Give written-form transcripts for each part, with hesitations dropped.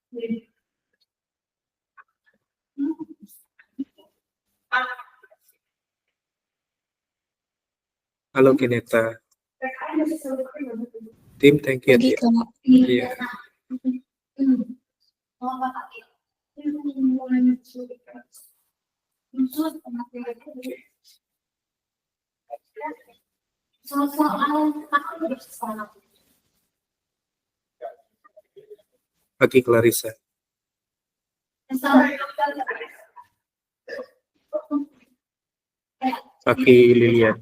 Halo Kineta. Tim, thank you. Lagi Kak. Iya. Pagi Clarissa. Pagi Lilian.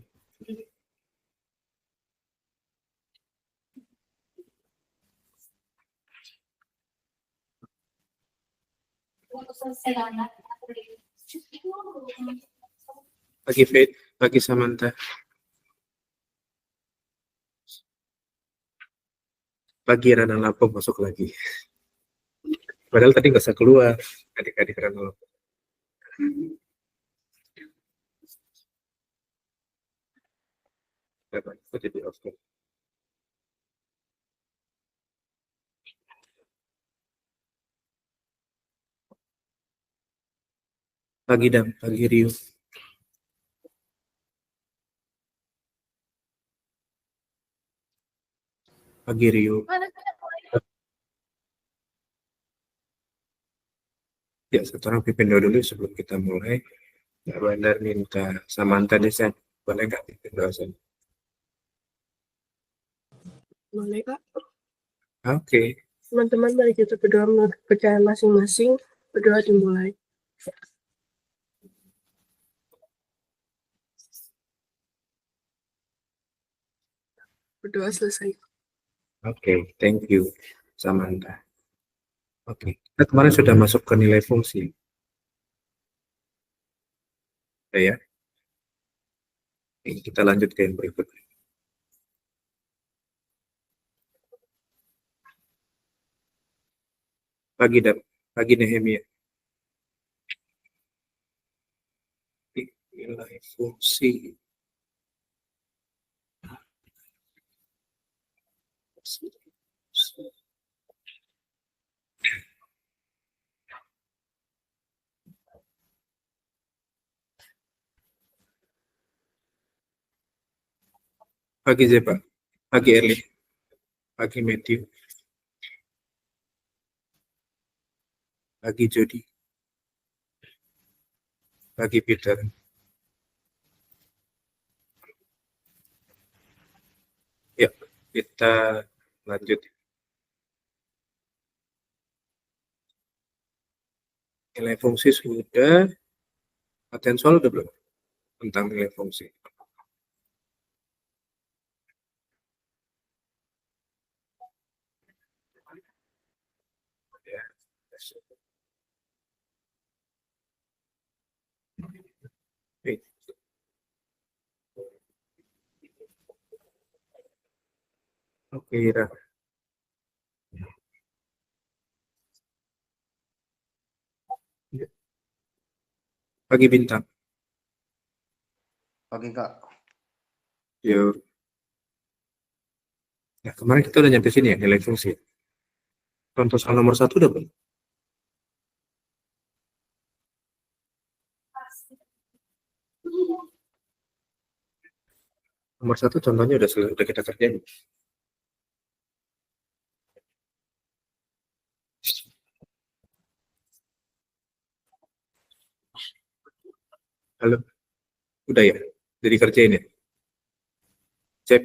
Pagi Faith, pagi Samantha. Pagi Rana Lampung masuk lagi. Padahal tadi nggak usah keluar, adik-adik Rana Lampung. Jadi oke. Pagi Dam, pagi Rio. Pagi Rio. Ya, sekarang pimpin dulu sebelum kita mulai. Mbak Bandar minta Samantha desain. Boleh nggak pimpin dosen? Boleh Kak. Oke. Teman-teman mari kita berdoa menurut kepercayaan masing-masing. Berdoa dimulai. Berdoa selesai. Oke, thank you Samantha. Oke, kita kemarin sudah masuk ke nilai fungsi. Ya. Oke, kita lanjut ke yang berikutnya. Pagi Nehemia. Nilai fungsi. Pagi Zepa, pagi Erli, pagi Matthew, pagi Jody, pagi Peter. Ya, kita lanjut. Nilai fungsi sudah, latihan soal udah belum? Tentang nilai fungsi. Ya. Oke, Ira. Pagi Bintang. Pagi Kak. Yuk. Ya, kemarin kita udah nyampe sini ya, nilai fungsi. Contoh soal nomor 1 udah belum? Nomor 1 contohnya udah kita kerjain. Halo, udah ya? Jadi kerjain ya? Cek.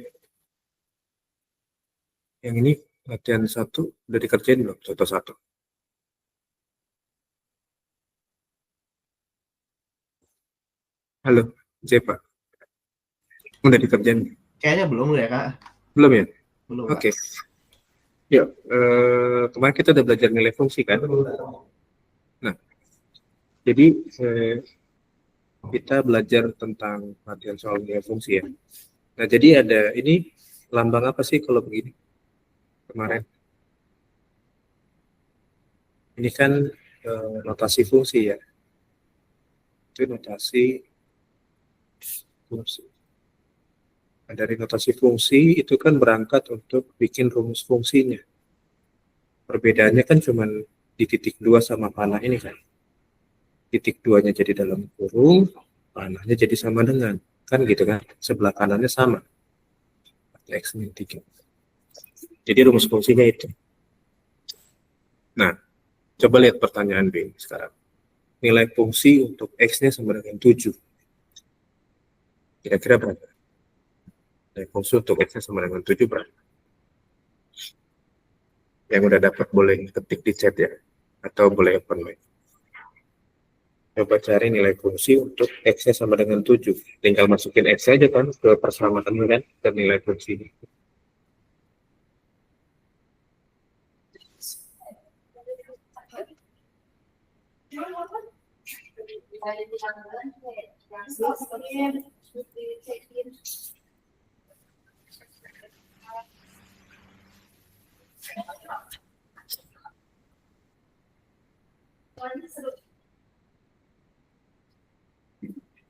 Yang ini latihan 1 udah dikerjain belum? Contoh 1. Halo, Zepa. Udah dikerjain? Kayaknya belum ya Kak. Belum ya? Belum. Oke. Yuk, kemarin kita udah belajar nilai fungsi kan? Nah, jadi kita belajar tentang latihan soal nilai fungsi ya. Nah, jadi ada ini lambang apa sih kalau begini? Kemarin. Ini kan notasi fungsi ya. Itu notasi fungsi. Nah, dari notasi fungsi itu kan berangkat untuk bikin rumus fungsinya. Perbedaannya kan cuman di titik 2 sama panah ini kan. Titik 2-nya jadi dalam kurung, panahnya jadi sama dengan. Kan gitu kan, sebelah kanannya sama. X min 3. Jadi rumus fungsinya itu. Nah, coba lihat pertanyaan B sekarang. Nilai fungsi untuk X-nya sama dengan 7. Kira-kira berapa? Nilai fungsi untuk X-nya sama dengan 7 berapa? Yang udah dapat boleh ketik di chat ya. Atau boleh open mic. Coba cari nilai fungsi untuk X-nya sama dengan 7. Tinggal masukin X aja kan ke persamaan kan, ke nilai fungsi.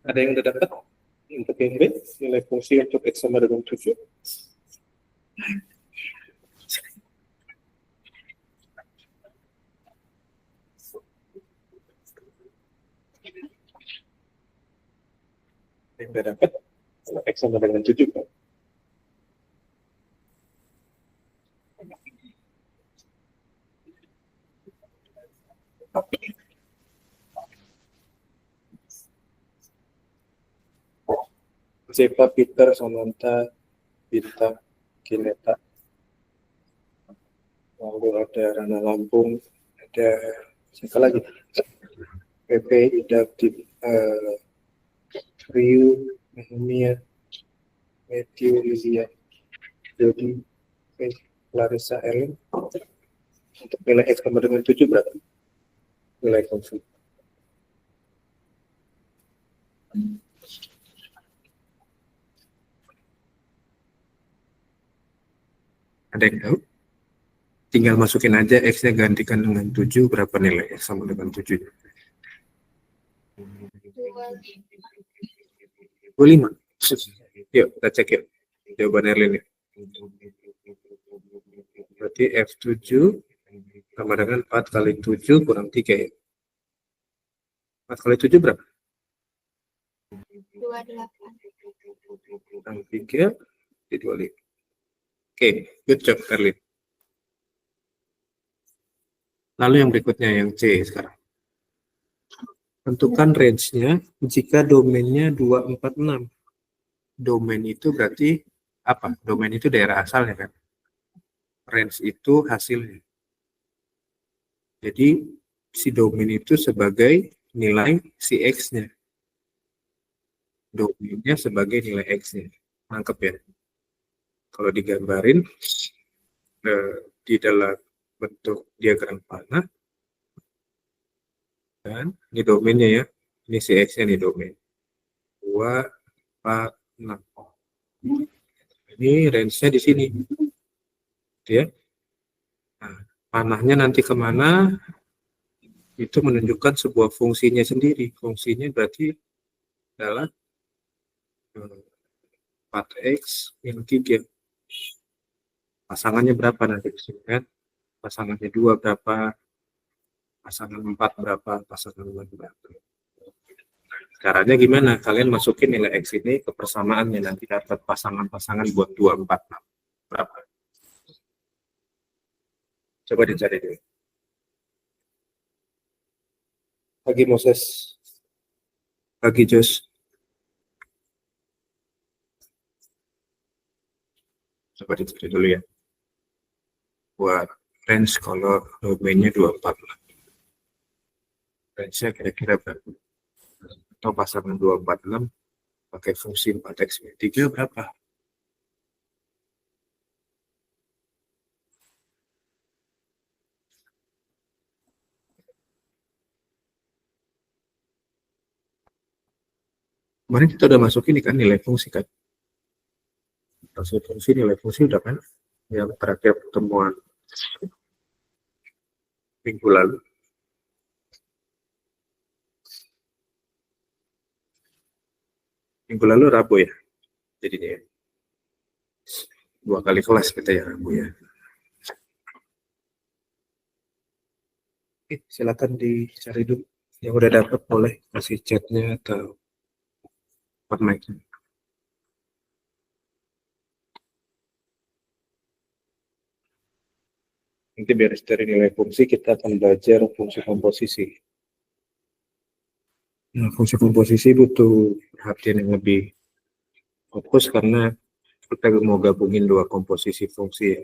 Ada yang udah dapat? Untuk yang B, nilai fungsi untuk X sama dengan 7. Yang udah dapat? X sama dengan 7 kan? Zepa, Peter, Samantha, Bita, Kineta. Lalu ada Rana Lampung, ada siapa lagi? PP, Ida, Ryu, Nehemia, Matthew, Lydia, Jody, Larissa, Ellen. Untuk nilai X sama dengan 7 berapa? Nilai fungsi. Ada yang tahu? Tinggal masukin aja X-nya gantikan dengan 7, berapa nilai X sama dengan 7? 25. Yuk, kita cek yuk. Jawaban Erlin ya. Berarti F7 sama dengan 4 kali 7 kurang 3 ya. 4 kali 7 berapa? 28. Kurang 3 di 25. Oke, good job Erlin. Lalu yang berikutnya yang C sekarang. Tentukan range-nya jika domainnya 246. Domain itu berarti apa? Domain itu daerah asalnya kan? Range itu hasilnya. Jadi si domain itu sebagai nilai si X-nya. Domainnya sebagai nilai X-nya. Nangkep ya? Kalau digambarin di dalam bentuk diagram panah, dan ini domainnya ya. Ini si X-nya nih domain. 2, 4, 6. Ini range-nya di sini. Ya. Nah, panahnya nanti kemana? Itu menunjukkan sebuah fungsinya sendiri. Fungsinya berarti adalah 4X min 3. Pasangannya berapa nanti? Kan? Pasangannya 2 berapa? Pasangan 4 berapa? Pasangan 5 berapa? Caranya gimana? Kalian masukin nilai X ini ke persamaannya. Nanti dapat pasangan-pasangan buat 2, 4, 6. Berapa? Coba dicari dulu. Pagi Moses. Pagi Jos. Coba dicari dulu ya. Buat range kalau domainnya 246. Range-nya kira-kira berapa? Atau pasangan 246 pakai fungsi 4x min 3 berapa? Kemarin kita udah masukin kan nilai fungsi kan? Nilai fungsi udah kan? Yang terakhir pertemuan minggu lalu. Minggu lalu Rabu ya, jadinya ya. 2 kali kelas kita ya Rabu ya. Oke, silakan dicari dulu. Yang udah dapat boleh kasih chatnya atau open mic. Nanti beres dari nilai fungsi, kita akan belajar fungsi komposisi. Nah, fungsi komposisi butuh perhatian yang lebih fokus karena kita mau gabungin dua komposisi fungsi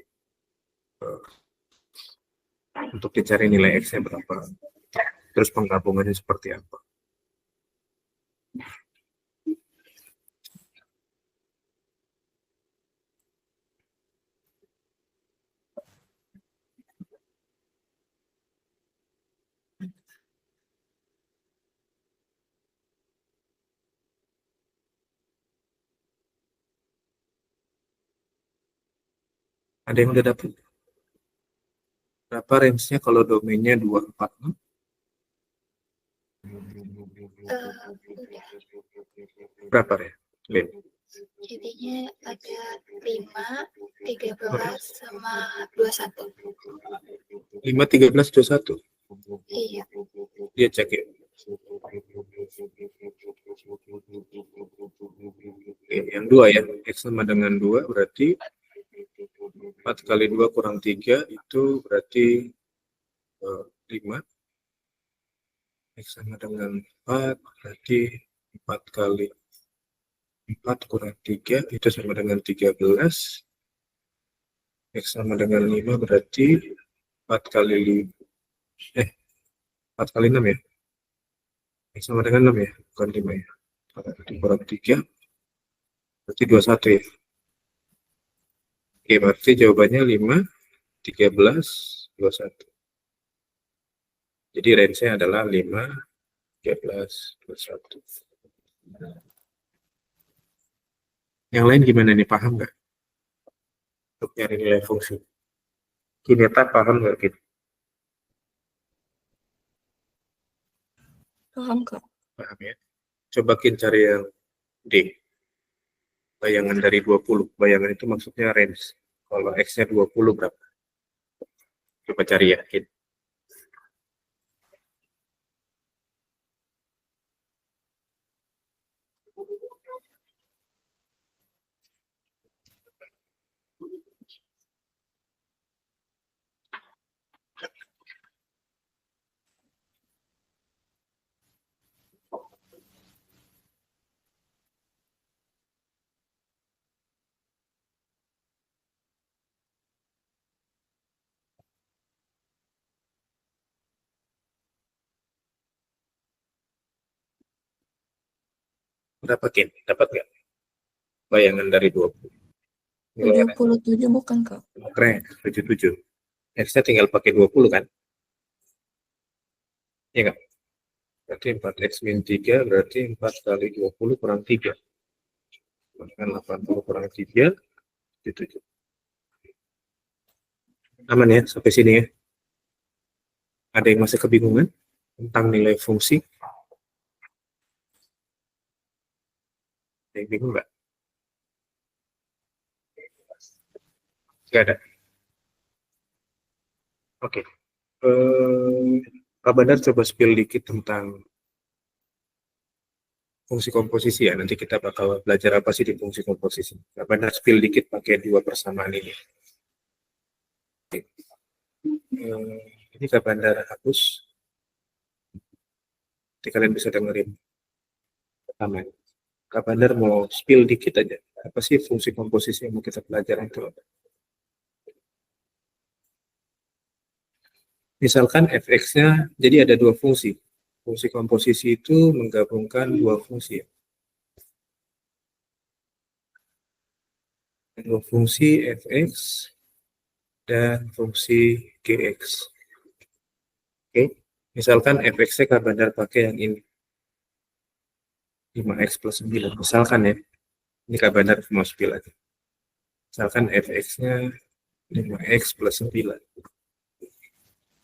untuk dicari nilai X-nya berapa. Terus penggabungannya seperti apa. Ada yang udah dapat? Berapa range-nya kalau domainnya 246? Berapa ya? Lin? Jadinya ada 5, 13, sama 21. 5, 13, 21. Iya. Dia cek ya. Oke, yang 2 ya. X sama dengan 2 berarti 4 kali 2 kurang 3 itu berarti 5. X sama dengan 4 berarti 4 kali 4 kurang 3 itu sama dengan 13. X sama dengan 5 berarti 4 kali 4 kali 6 ya. X sama dengan 6 ya, bukan 5 ya. Kurang 3 berarti 21 ya. Oke, berarti jawabannya 5, 13, 21. Jadi range-nya adalah 5, 13, 21. Yang lain gimana nih, paham nggak? Untuk nyari nilai fungsi. Kineta paham nggak gitu? Paham, Kak. Paham ya? Coba cari yang D. Bayangan dari 20. Bayangan itu maksudnya range. Kalau X-nya 20 berapa? Coba cari yakin. Berapa Kin? Dapat nggak? Bayangan dari 20. 77 bukan, Kak? Keren, 77. X-nya tinggal pakai 20 kan? Iya nggak? Berarti 4X min 3 berarti 4 kali 20 kurang 3. Bahkan 80 kurang 3, 77. Aman ya, sampai sini ya. Ada yang masih kebingungan tentang nilai fungsi? Ada yang bingung nggak? Nggak ada. Oke. Kak Bandar coba spill dikit tentang fungsi komposisi ya. Nanti kita bakal belajar apa sih di fungsi komposisi. Kak Bandar spill dikit pakai dua persamaan ini. Ini Kak Bandar hapus. Nanti kalian bisa dengerin pertama. Kak Bandar mau spill dikit aja. Apa sih fungsi komposisi yang mau kita pelajari itu? Misalkan fx-nya, jadi ada dua fungsi. Fungsi komposisi itu menggabungkan dua fungsi. Dua fungsi fx dan fungsi gx. Oke, misalkan fx-nya Kak Bandar pakai yang ini. 5x plus 9. Misalkan ya, ini Kak Bandar mau spill aja. Misalkan fx-nya 5x plus 9.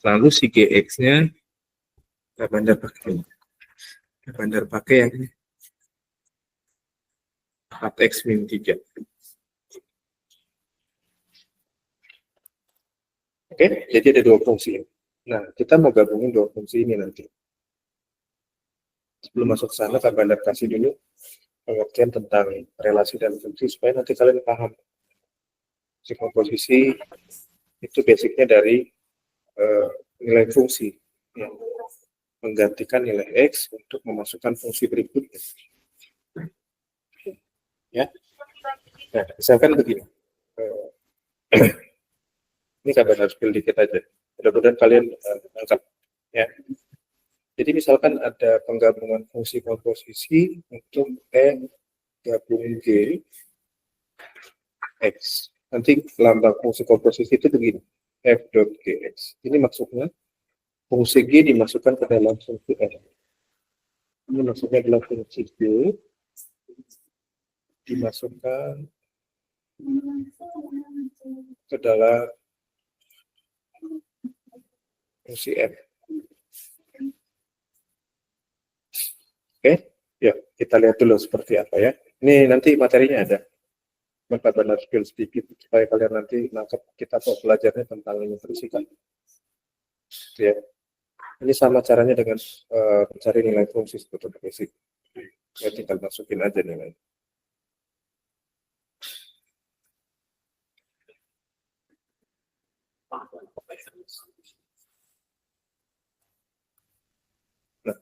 Lalu si gx-nya Kak Bandar pakai yang ini. 4x min 3. Oke, jadi ada dua fungsi. Nah, kita mau gabungin dua fungsi ini nanti. Sebelum masuk ke sana, Kak Bandar kasih dulu pengertian tentang relasi dan fungsi supaya nanti kalian paham. Si komposisi itu basicnya dari nilai fungsi yang menggantikan nilai X untuk memasukkan fungsi berikutnya. Ya, nah, misalkan begini. Ini kabar harus dikit aja. Mudah-mudahan kalian angkat. Ya. Jadi misalkan ada penggabungan fungsi komposisi untuk N gabung G X. Nanti lambang fungsi komposisi itu begini. F dot Gx. Ini maksudnya fungsi G dimasukkan ke dalam fungsi F. Ini maksudnya adalah fungsi G dimasukkan ke dalam fungsi F. Oke, ya kita lihat dulu seperti apa ya. Ini nanti materinya ada. Benar-benar skill sedikit supaya kalian nanti nangkep kita mau belajarnya tentang ini fisika. Ya. Ini sama caranya dengan mencari nilai fungsi sebetulnya basic. Ya tinggal masukin aja nilai. Nah,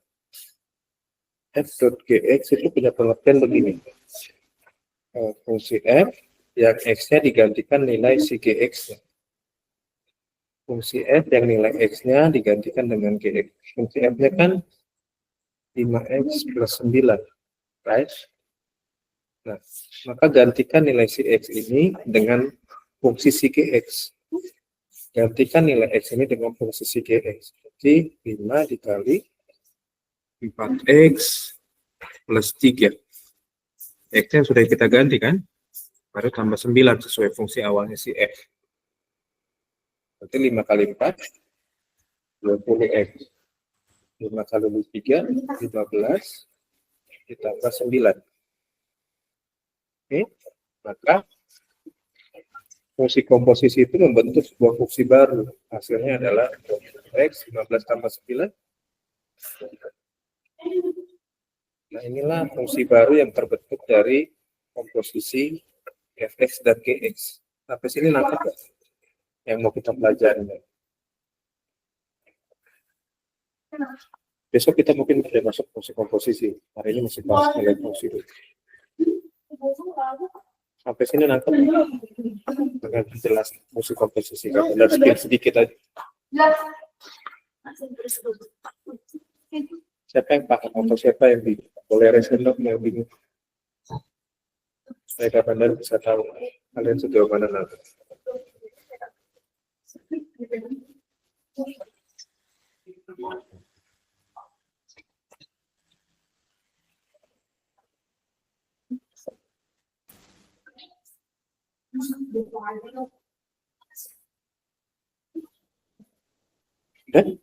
f dot gx itu punya pengertian begini. Fungsi f yang x-nya digantikan nilai si gx-nya. Fungsi f yang nilai x-nya digantikan dengan gx. Fungsi f-nya kan 5x plus 9, right? Nah, maka gantikan nilai si x ini dengan fungsi si gx. Gantikan nilai x ini dengan fungsi si gx. Jadi 5 dikali 4x plus 3. X-nya sudah kita ganti kan? Baru tambah 9 sesuai fungsi awalnya si f. Berarti 5 kali 4, 20x. 5 kali 3, 15, ditambah 9. Oke, maka fungsi komposisi itu membentuk sebuah fungsi baru. Hasilnya adalah x 15 tambah 9. Nah, inilah fungsi baru yang terbentuk dari komposisi fx dan gx. Sampai sini nangkep nggak? Yang mau kita pelajari. Besok kita mungkin sudah masuk fungsi komposisi. Hari ini masih bahas nilai fungsi dulu. Sampai sini nangkep dengan jelas fungsi komposisi. Kalau benar sedikit aja. Siapa yang paham atau siapa yang bingung? Boleh resen dong yang bingung. Saya benar bisa tahu kalian sejauh mana nanti. Dan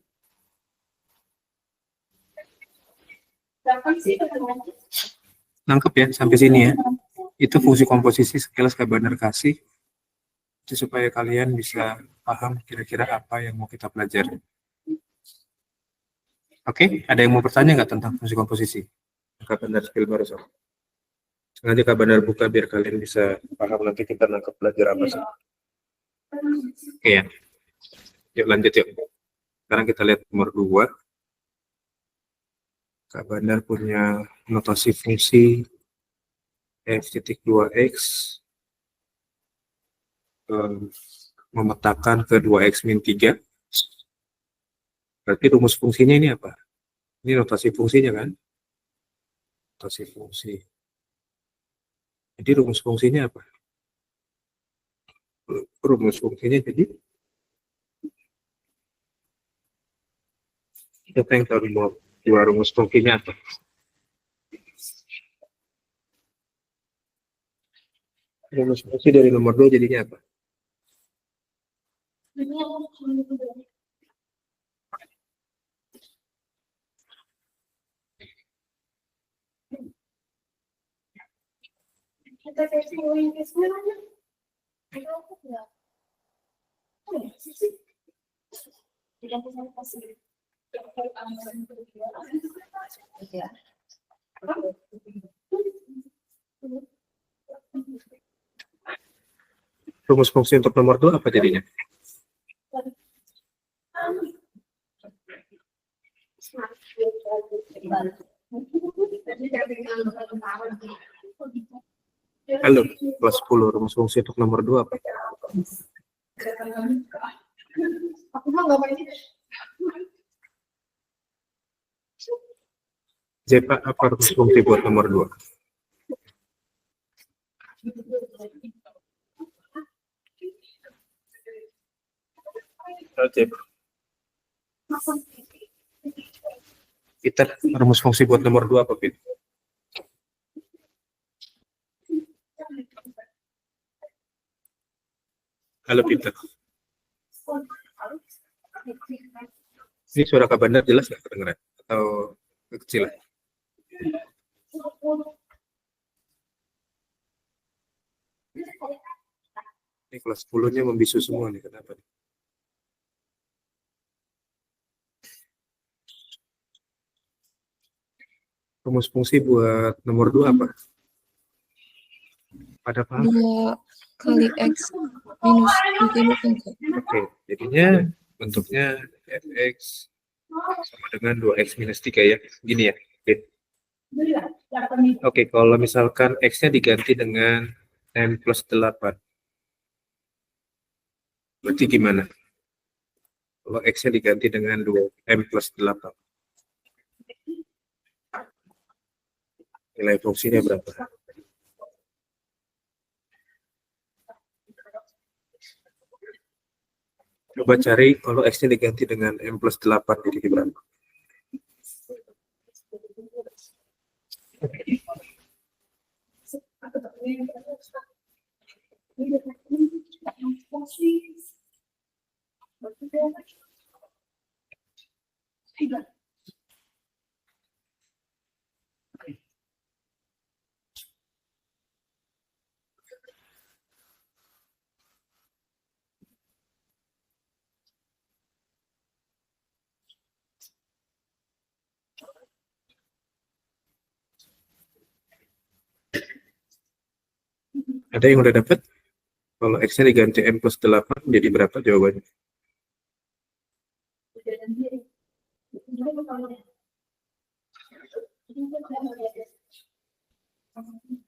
nangkep ya sampai sini ya. Itu fungsi komposisi sekilas Kak Bandar kasih itu supaya kalian bisa paham kira-kira apa yang mau kita pelajari. Oke, ada yang mau bertanya nggak tentang fungsi komposisi? Kak Bandar skill baru so. Sengaja Kak Bandar buka biar kalian bisa paham nanti kita nangkep belajar apa sih. Oke ya. Yuk lanjut yuk. Sekarang kita lihat nomor 2. Kak Bandar punya notasi fungsi f(2x) memetakan ke 2x min 3. Berarti rumus fungsinya ini apa? Ini notasi fungsinya kan? Notasi fungsi. Jadi rumus fungsinya apa? Rumus fungsinya jadi siapa yang tahu dua rumus fungsinya apa? Rumus fungsi dari nomor 2 jadinya apa? Iya. Rumus fungsi untuk nomor 2 apa jadinya? Halo, kelas 10 rumus fungsi untuk nomor 2 apa? Zepa apa rumus fungsi buat nomor 2? Zepa. Peter, rumus fungsi buat nomor 2 apa, Peter? Halo, Peter. Ini suara Kak Bandar jelas nggak kedengeran? Atau kecilan? Ini kelas 10-nya membisu semua nih, kenapa? Rumus fungsi buat nomor 2 apa? Pada paham? 2 kali X minus 3. Oke, jadinya bentuknya fx sama dengan 2x minus 3 ya. Gini ya. Oke, kalau misalkan x-nya diganti dengan m plus 8. Berarti gimana? Kalau x-nya diganti dengan 2m plus 8. Nilai fungsinya berapa? Coba cari kalau x-nya diganti dengan m plus 8 jadi berapa? Ada yang udah dapat? Kalau x-nya diganti m plus 8 jadi berapa jawabannya?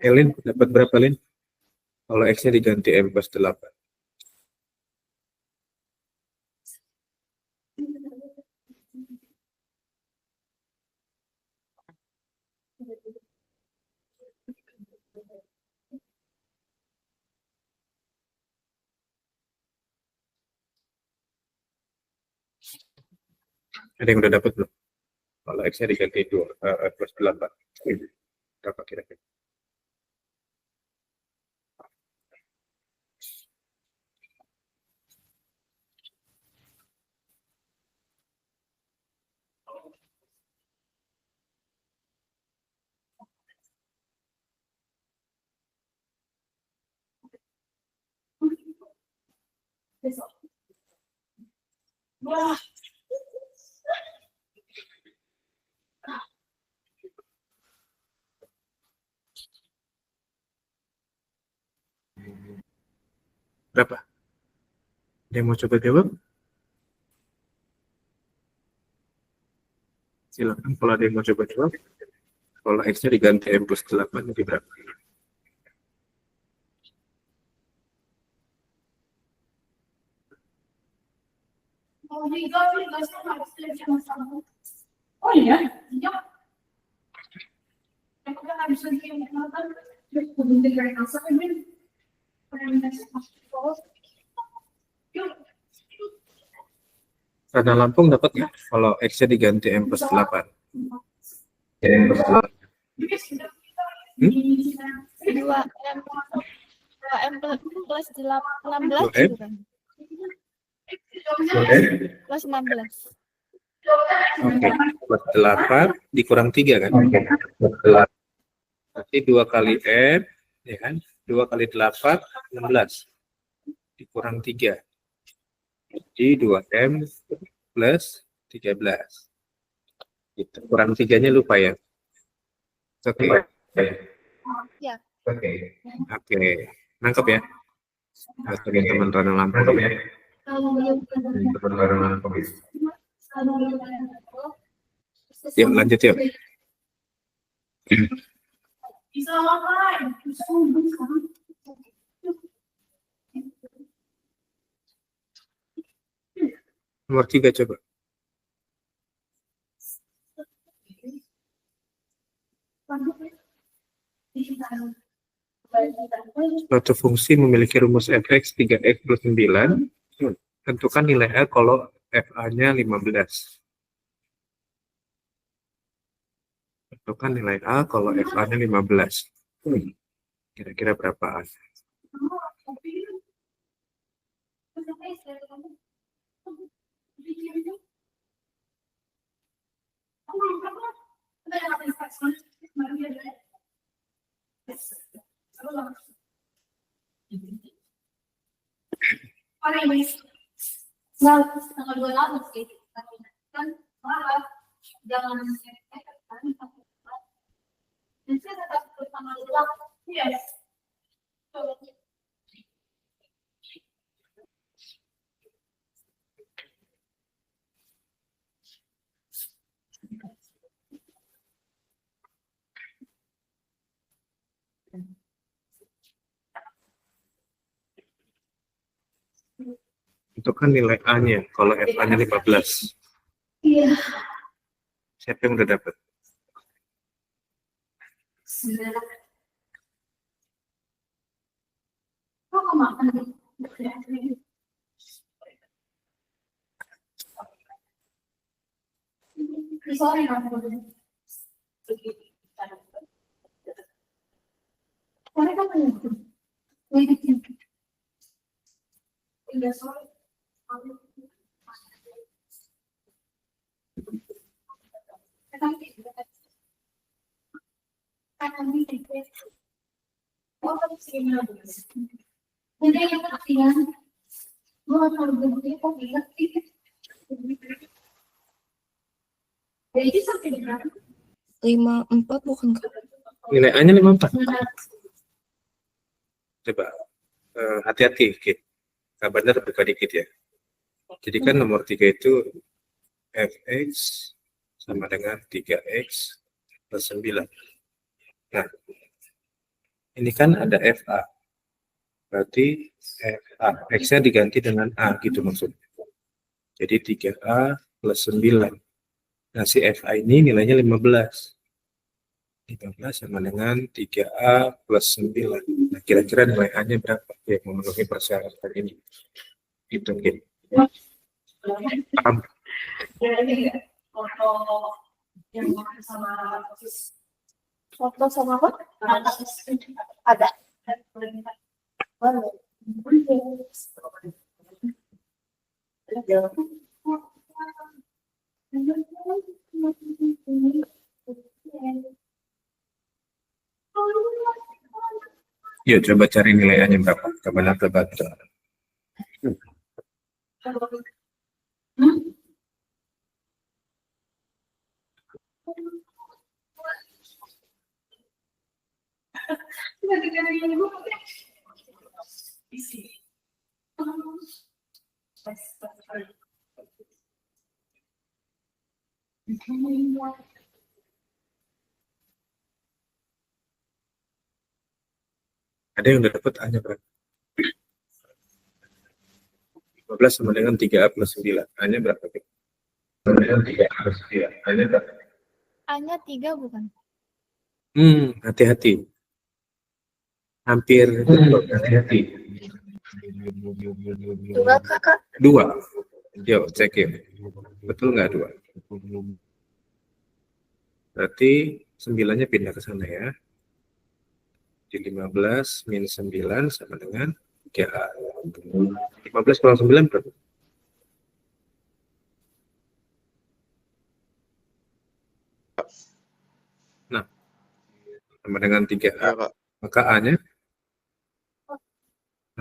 Elin dapat berapa, Lin? Kalau x-nya diganti m plus 8. Ada yang udah dapat belum? Kalau x-nya diganti 2 plus 8. Berapa kira-kira? Berapa? Ada yang mau coba jawab? Silakan kalau ada yang mau coba jawab. Kalau x-nya diganti m plus 8 jadi berapa? Oh iya? Iya. Radang Lampung dapat nggak? Kalau x-nya diganti m plus 8. M plus 8. 2M plus 16 2M? gitu kan? 2m? Plus 16. Oke, plus 8 dikurang 3 kan? Plus 8. Berarti 2 kali m, ya kan? 2 kali 8, 16. Dikurang 3. Jadi 2m plus 13. Gitu. Kurang 3-nya lupa ya. Oke. Ya. Oke. Nangkep ya? Sebagai teman running lampu ya. Teman running lampu. Yuk lanjut yuk. Nomor 3 coba. Suatu fungsi memiliki rumus fx 3x plus 9. Tentukan nilai A kalau fa-nya 15. Tentukan nilai A kalau fa-nya 15. Kira-kira berapa A? Tentukan nilai A-nya kalau fa-nya 15. Siapa yang udah dapat? Lima empat bukan Kak? Nilai A-nya 54. Coba hati-hati, Kit. Kabarnya terbuka dikit ya. Jadi kan nomor 3 itu fx sama dengan 3x plus 9. Nah, ini kan ada fa. Berarti fa. X-nya diganti dengan A gitu maksudnya. Jadi 3A plus 9. Nah, si fa ini nilainya 15. 15 sama dengan 3A plus 9. Nah, kira-kira nilai A-nya berapa yang memenuhi persyaratan ini? Gitu, gitu. Paham? Foto sama apa? Ada. Yuk, coba cari nilai A-nya berapa. Coba baca. Ada yang udah dapat A-nya berapa? 15 sama dengan 3A plus 9. A-nya berapa? Sama dengan 3A plus 9. A-nya berapa? A-nya 3 bukan? Hati-hati. Hampir hati-hati. 2 Kakak. 2. Yuk, cek ya. Betul nggak 2? Berarti 9-nya pindah ke sana ya. Di 15 minus 9 sama dengan 3A. 15 kurang 9 berapa? Nah, sama dengan 3A. Maka A-nya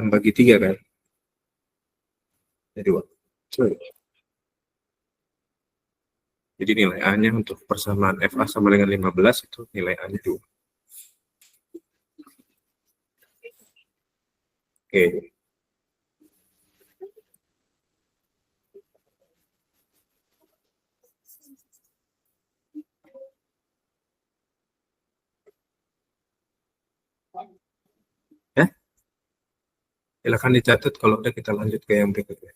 bagi 3 kan? Jadi 2. Jadi nilai A-nya untuk persamaan FA sama dengan 15 itu nilai A-nya 2. Oke. Ya, silakan dicatat kalau udah kita lanjut ke yang berikutnya.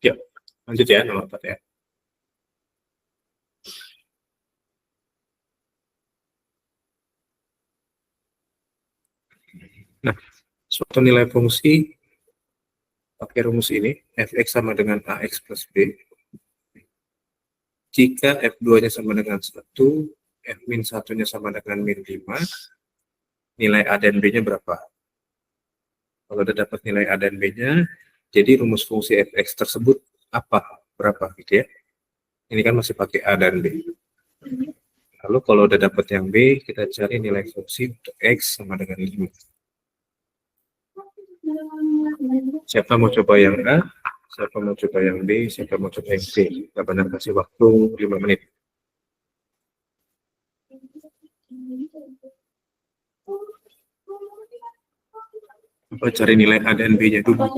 Ya, lanjut ya, nomor 4 ya. Nah, suatu nilai fungsi pakai rumus ini, fx sama dengan ax plus b. Jika f2-nya sama dengan 1, f min 1-nya sama dengan min 5, nilai a dan b-nya berapa? Kalau udah dapat nilai a dan b-nya, jadi rumus fungsi fx tersebut apa? Berapa gitu ya? Ini kan masih pakai a dan b. Lalu kalau udah dapat yang b, kita cari nilai fungsi untuk x sama dengan 5. Siapa mau coba yang A? Siapa mau coba yang B? Siapa mau coba yang C? Kita benar kasih waktu 5 menit. Coba cari nilai A dan B-nya dulu.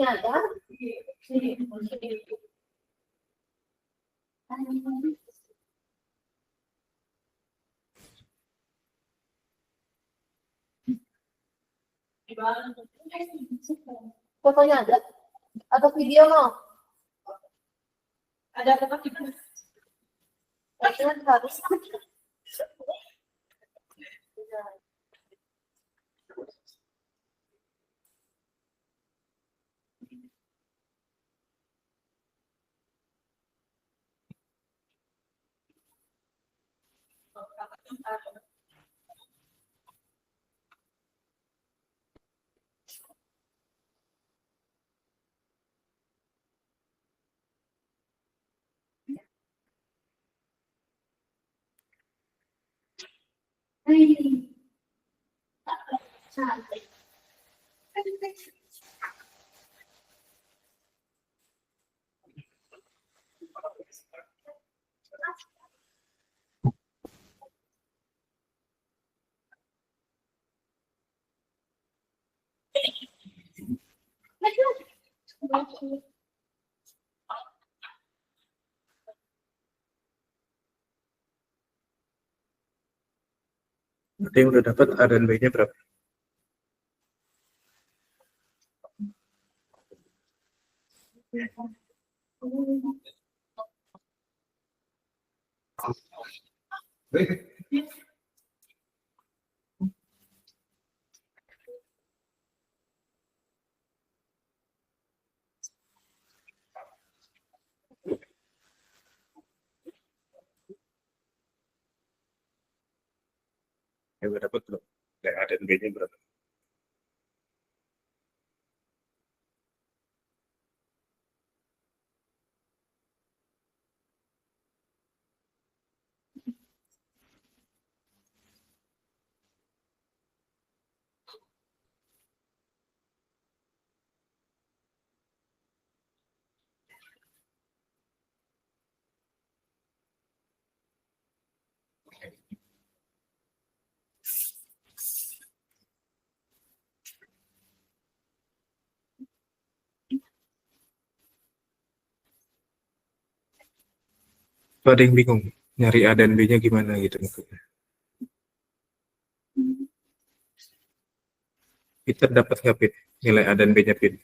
Fotonya ada? Atau video no? Ada apa video? Harus. Ada yang udah dapat A dan B-nya berapa? Yang udah dapat belum? Nilai A dan B-nya berapa? Ada yang bingung, nyari A dan B-nya gimana gitu maksudnya. Peter dapat nggak, Pit? Nilai A dan B-nya, Pit?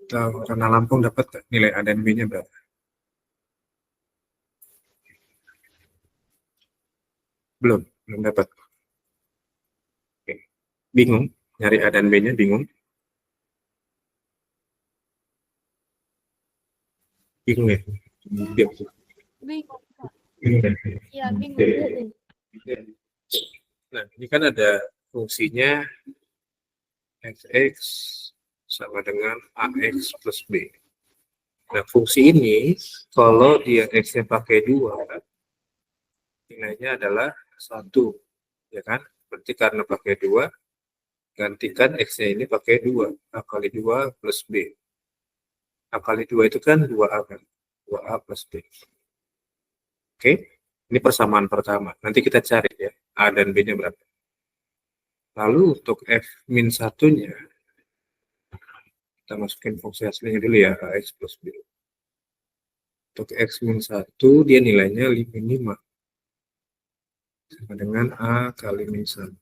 Tahu, karena Lampung dapat nggak? Nilai A dan B-nya berapa? Belum dapat. Oke. Bingung? Nyari A dan B-nya bingung? Bingung ya? Bingung. Bingung. Bingung ya? Iya, bingung. Nah, ini kan ada fungsinya fx sama dengan ax plus b. Nah, fungsi ini kalau dia x-nya pakai 2, nilainya adalah 1, ya kan? Berarti karena pakai 2, gantikan x-nya ini pakai 2, a kali 2 plus b. A kali 2 itu kan 2a kan? 2a plus b. Oke, ini persamaan pertama. Nanti kita cari ya, a dan b-nya berapa. Lalu untuk f min 1-nya, kita masukin fungsi aslinya dulu ya, ax plus b. Untuk x min 1, dia nilainya min 5. Sama dengan a kali min 1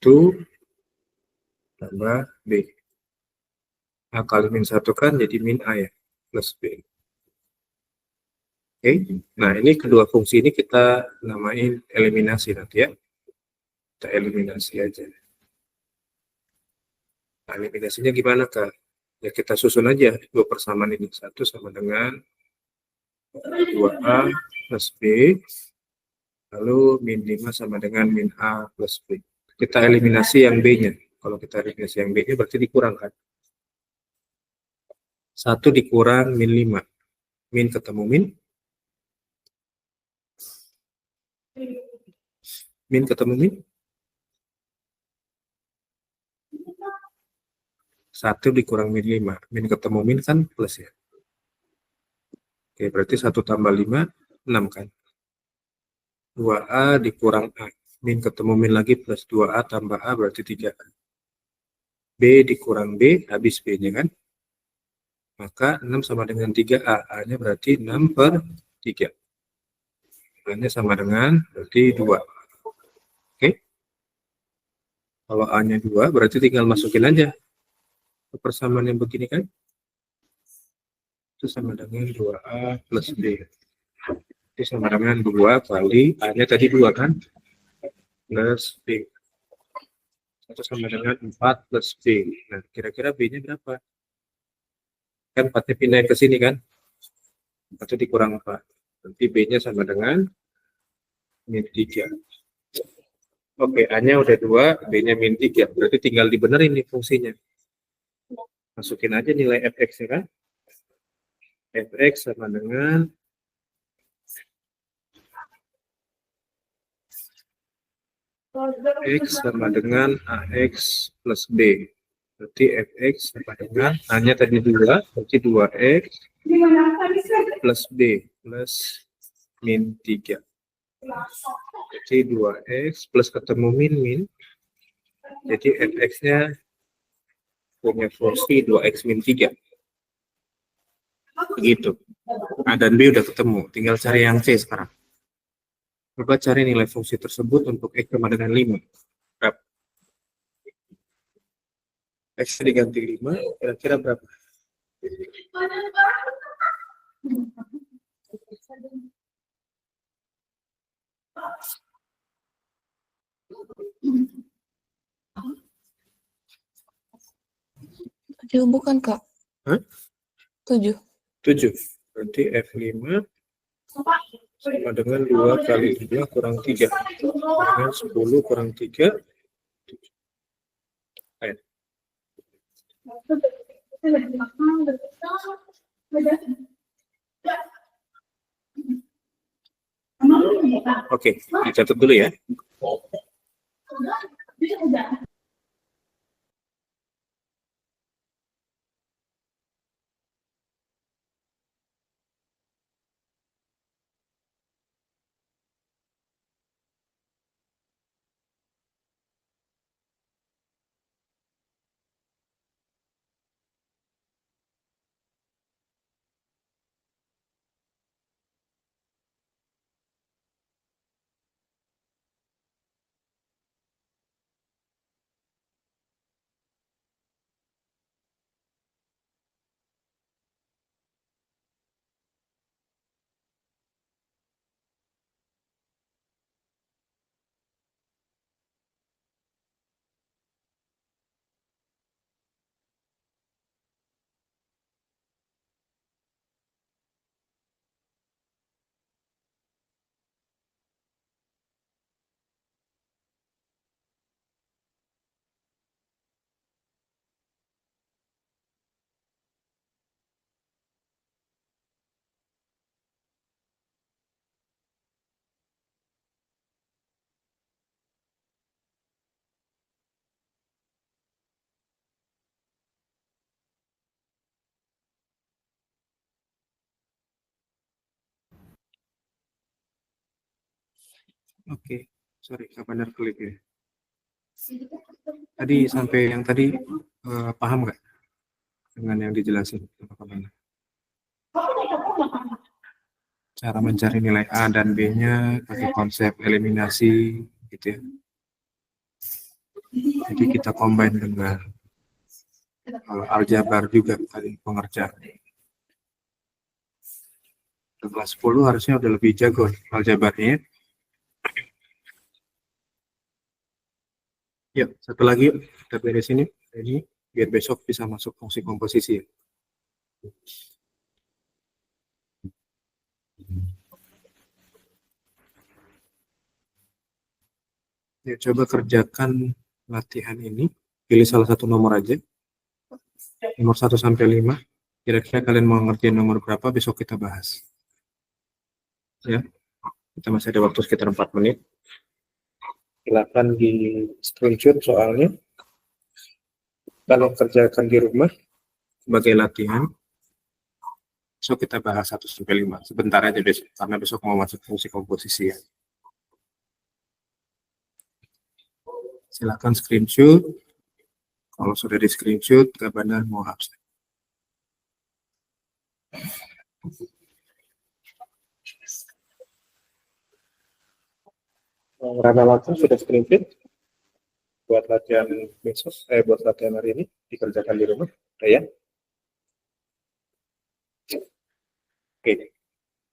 tambah b. A kali min 1 kan jadi min a ya, plus b. Oke, nah ini kedua fungsi ini kita namain eliminasi nanti ya. Kita eliminasi aja. Nah, eliminasinya gimana Kak? Ya kita susun aja dua persamaan ini. 1 sama dengan 2a plus b. Lalu min 5 sama dengan min a plus b. Kita eliminasi yang b-nya. Kalau kita eliminasi yang b-nya berarti dikurangkan. 1 dikurang min 5. Min ketemu min. Min ketemu min. 1 dikurang min 5. Min ketemu min kan plus ya. Oke, berarti 1 tambah 5, 6 kan. 2a dikurang a. Min ketemu min lagi plus 2a tambah a berarti 3a. B dikurang b, habis b-nya kan. Maka 6 sama dengan 3a. A-nya berarti 6 per 3. A-nya sama dengan berarti 2. Oke. Kalau A-nya 2, berarti tinggal masukin aja ke persamaan yang begini kan. Itu sama dengan 2A plus B. Itu sama dengan 2 kali A-nya tadi 2 kan. Plus B. Itu sama dengan 4 plus B. Nah, kira-kira B-nya berapa? Kan 4-nya pindah ke sini kan. 1 dikurang 4. Nanti B-nya sama dengan min 3. Oke, A-nya udah 2, B-nya min 3. Berarti tinggal dibenerin nih fungsinya. Masukin aja nilai fx-nya kan. Fx sama dengan X sama dengan AX plus B. Berarti Fx sama dengan A-nya tadi 2, berarti 2X plus B plus min 3. Jadi 2X plus ketemu min. Jadi Fx-nya punya fungsi 2X min 3. Begitu. A dan B udah ketemu. Tinggal cari yang C sekarang. Coba cari nilai fungsi tersebut untuk X sama dengan 5. Berapa? X diganti 5, kira-kira berapa? Tujuh bukan Kak? Hah? 7. 7. Berarti F5 sama dengan 2 kali 2 kurang 3. Dengan 10 kurang 3. Ayo. Oke, dicatat dulu ya. Oke, sorry, Kak Bandar klik ya. Tadi sampai yang tadi paham nggak dengan yang dijelasin Kak Bandar? Cara mencari nilai A dan B-nya pakai konsep eliminasi, gitu ya. Jadi kita combine dengan aljabar juga tadi pengerjaan. Kelas 10 harusnya udah lebih jago aljabarnya. Yuk, satu lagi yuk. Kita beres ini biar besok bisa masuk fungsi komposisi. Yuk, coba kerjakan latihan ini. Pilih salah satu nomor aja. Nomor 1 sampai 5. Kira-kira kalian mau ngertiin nomor berapa, besok kita bahas. Ya, kita masih ada waktu sekitar 4 menit. Silakan di screenshot soalnya. Kalau kerjakan di rumah sebagai latihan, besok kita bahas 1 sampai 5. Sebentar aja besok, karena besok mau masuk fungsi komposisi ya. Silakan screenshot. Kalau sudah di screenshot, Kak Bandar mau absen. Rana langsung sudah screenshot buat latihan besok, buat latihan hari ini dikerjakan di rumah, ya. Oke,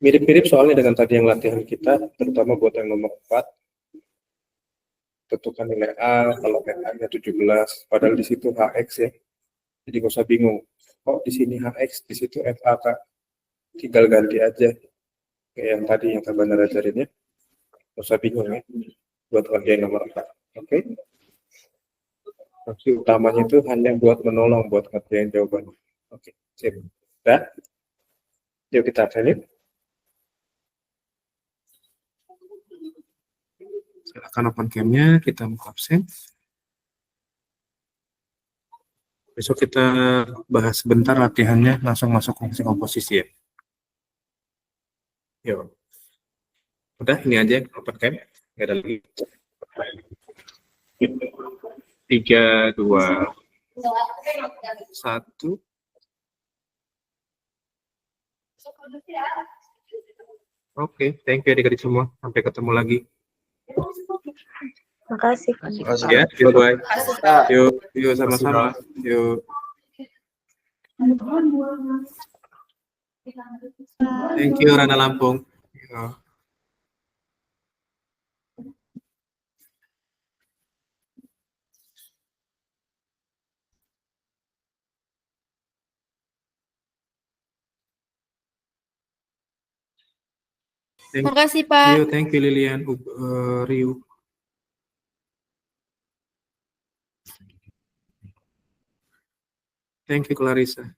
mirip-mirip soalnya dengan tadi yang latihan kita, terutama buat yang nomor 4. Tentukan nilai A, kalau A-nya 17, padahal di situ HX ya. Jadi nggak usah bingung. Oh, di sini HX, di situ FA, Kak. Tinggal ganti aja. Kayak yang tadi yang Kak Bandar ajarin ya. Nggak usah bingung ya. Buat kerjain nomor 4. Oke? Fungsi utamanya itu hanya buat menolong, buat ngerjain jawaban. Oke, sip. Udah? Yuk kita absen yuk. Silakan open cam-nya, kita mau absen. Besok kita bahas sebentar latihannya, langsung masuk fungsi komposisi ya. Yuk. Udah, ini aja open cam. Nggak ada lagi. 3, 2, 1. Oke, thank you adik-adik semua. Sampai ketemu lagi. Makasih. Ya, bye. Yuk, sama-sama. Yuk. Thank you, Rana Lampung. Yuk. Makasih, Pak. Yuk, thank you Lilian, Ryu. Thank you Clarissa.